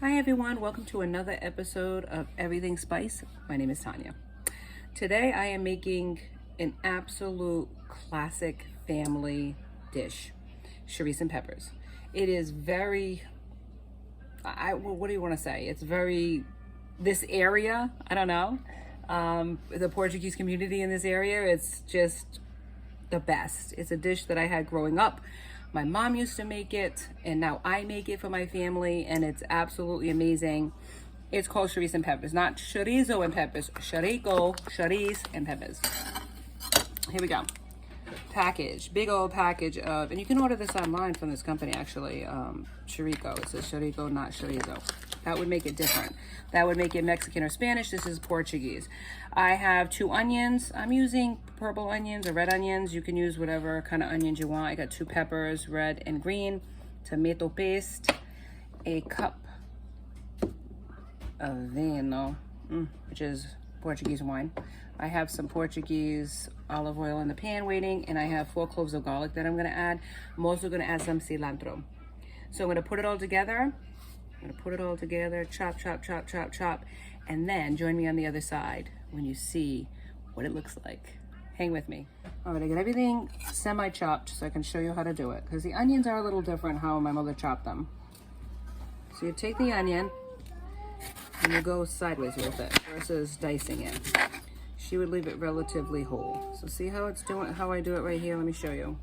Hi everyone, welcome to another episode of Everything Spice. My name is Tanya. Today I am making an absolute classic family dish, chorizo and peppers. It is very, what do you want to say? It's very, this area, I don't know, the Portuguese community in this area, it's just the best. It's a dish that I had growing up. My mom used to make it, and now I make it for my family, and it's absolutely amazing. It's called chorizo and peppers, not chorizo and peppers. Chourico, chorizo and peppers. Here we go. Package, big old package of, and you can order this online from this company actually, Chourico. It says Chourico, not chorizo. That would make it different. That would make it Mexican or Spanish. This is Portuguese. I have 2 onions. I'm using purple onions or red onions. You can use whatever kind of onions you want. I got 2 peppers, red and green, tomato paste, a cup of vino, which is Portuguese wine. I have some Portuguese olive oil in the pan waiting, and I have 4 cloves of garlic that I'm gonna add. I'm also gonna add some cilantro. So I'm gonna put it all together. Chop, chop, chop, chop, chop, and then join me on the other side when you see what it looks like. Hang with me. All right, I got everything semi-chopped so I can show you how to do it, because the onions are a little different how my mother chopped them. So you take the onion and you go sideways with it versus dicing it. She would leave it relatively whole. So see how it's doing, how I do it right here? Let me show you.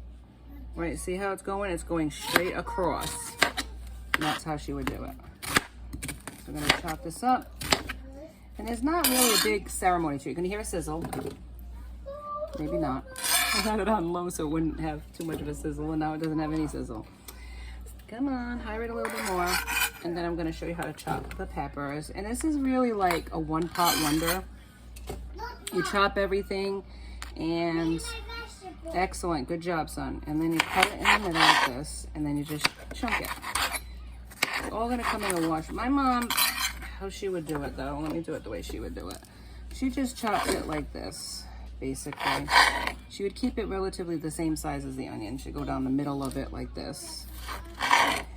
Right, see how it's going? It's going straight across. And that's how she would do it. So I'm gonna chop this up. And there's not really a big ceremony to it. You're gonna hear a sizzle. Maybe not. I had it on low so it wouldn't have too much of a sizzle, and now it doesn't have any sizzle. Come on, higher it a little bit more. And then I'm gonna show you how to chop the peppers. And this is really like a one-pot wonder. You chop everything, and excellent, good job, son. And then you cut it in the middle like this, and then you just chunk it. It's all gonna come in a wash. My mom, how she would do it though, let me do it the way she would do it. She just chopped it like this, basically. She would keep it relatively the same size as the onion. She'd go down the middle of it like this,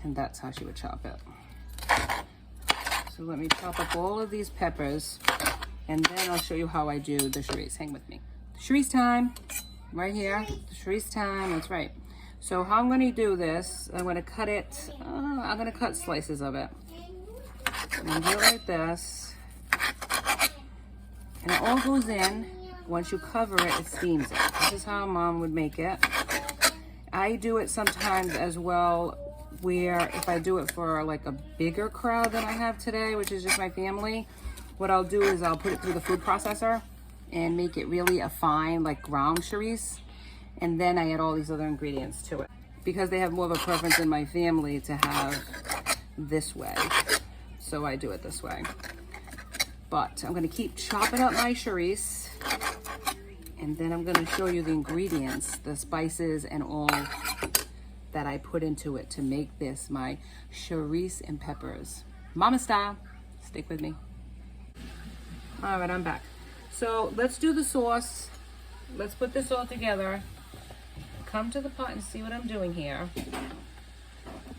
and that's how she would chop it. So let me chop up all of these peppers, and then I'll show you how I do the chorizo. Hang with me. Chorizo time, right here. The chorizo time, that's right. So how I'm gonna do this, I'm gonna cut it, I'm gonna cut slices of it. I'm gonna do it like this. And it all goes in. Once you cover it, it steams it. This is how Mom would make it. I do it sometimes as well, where if I do it for like a bigger crowd than I have today, which is just my family, what I'll do is I'll put it through the food processor and make it really a fine, like ground chorizo. And then I add all these other ingredients to it, because they have more of a preference in my family to have this way. So I do it this way. But I'm gonna keep chopping up my chorizo, and then I'm gonna show you the ingredients, the spices and all that I put into it to make this my chorizo and peppers. Mama style, stick with me. All right, I'm back. So let's do the sauce. Let's put this all together. Come to the pot and see what I'm doing here.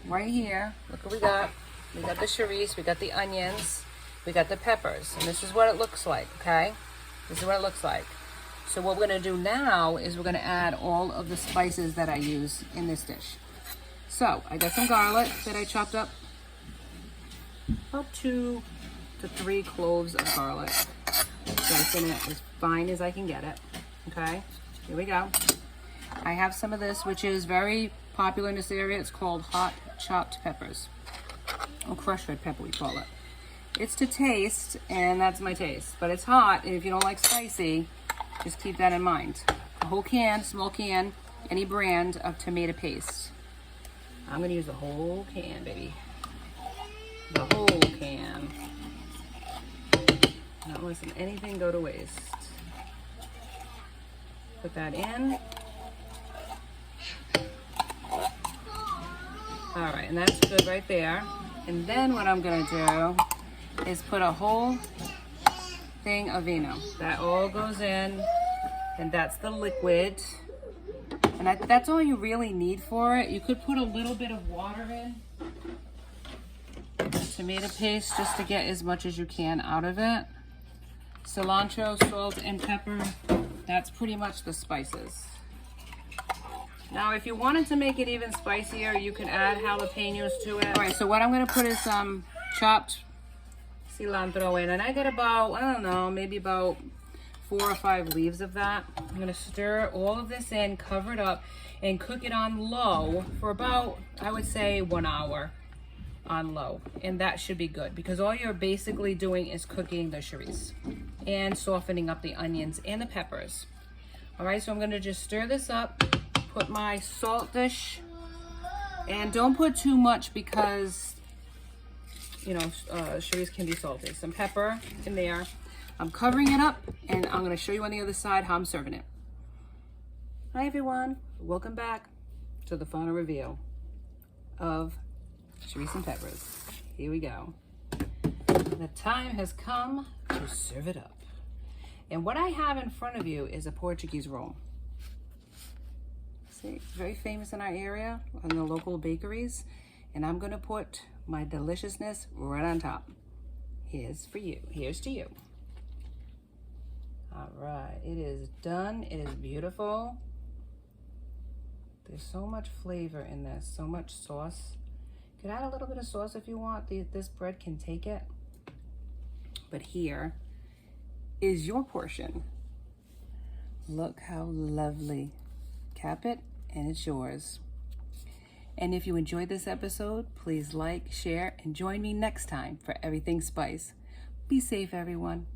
Right here, look what we got. We got the chorizo, we got the onions, we got the peppers, and this is what it looks like, okay? This is what it looks like. So what we're gonna do now is we're gonna add all of the spices that I use in this dish. So I got some garlic that I chopped up, about 2 to 3 cloves of garlic. Dicing it as fine as I can get it, okay? Here we go. I have some of this, which is very popular in this area. It's called hot chopped peppers, or crushed red pepper we call it. It's to taste, and that's my taste, but it's hot, and if you don't like spicy, just keep that in mind. A whole can, small can, any brand of tomato paste. I'm gonna use the whole can, baby. The whole can. Not letting anything go to waste. Put that in. All right, and that's good right there. And then what I'm gonna do is put a whole thing of vino. That all goes in, and that's the liquid. And that's all you really need for it. You could put a little bit of water in tomato paste just to get as much as you can out of it. Cilantro, salt, and pepper. That's pretty much the spices. Now, if you wanted to make it even spicier, you could add jalapenos to it. All right, so what I'm gonna put is some chopped cilantro in, and I got about, I don't know, maybe about 4 or 5 leaves of that. I'm gonna stir all of this in, cover it up, and cook it on low for about, I would say, 1 hour on low. And that should be good because all you're basically doing is cooking the chorizo and softening up the onions and the peppers. All right, so I'm gonna just stir this up, put my salt dish, and don't put too much because, you know, chorizo can be salty. Some pepper in there. I'm covering it up, and I'm gonna show you on the other side how I'm serving it. Hi everyone, welcome back to the final reveal of chorizo and peppers. Here we go. The time has come to serve it up. And what I have in front of you is a Portuguese roll. See, it's very famous in our area, in the local bakeries. And I'm gonna put my deliciousness right on top. Here's for you, here's to you. All right, it is done, it is beautiful. There's so much flavor in this, so much sauce. You could add a little bit of sauce if you want. This bread can take it. But here is your portion. Look how lovely. Cap it, and it's yours. And if you enjoyed this episode, please like, share, and join me next time for Everything Spice. Be safe, everyone.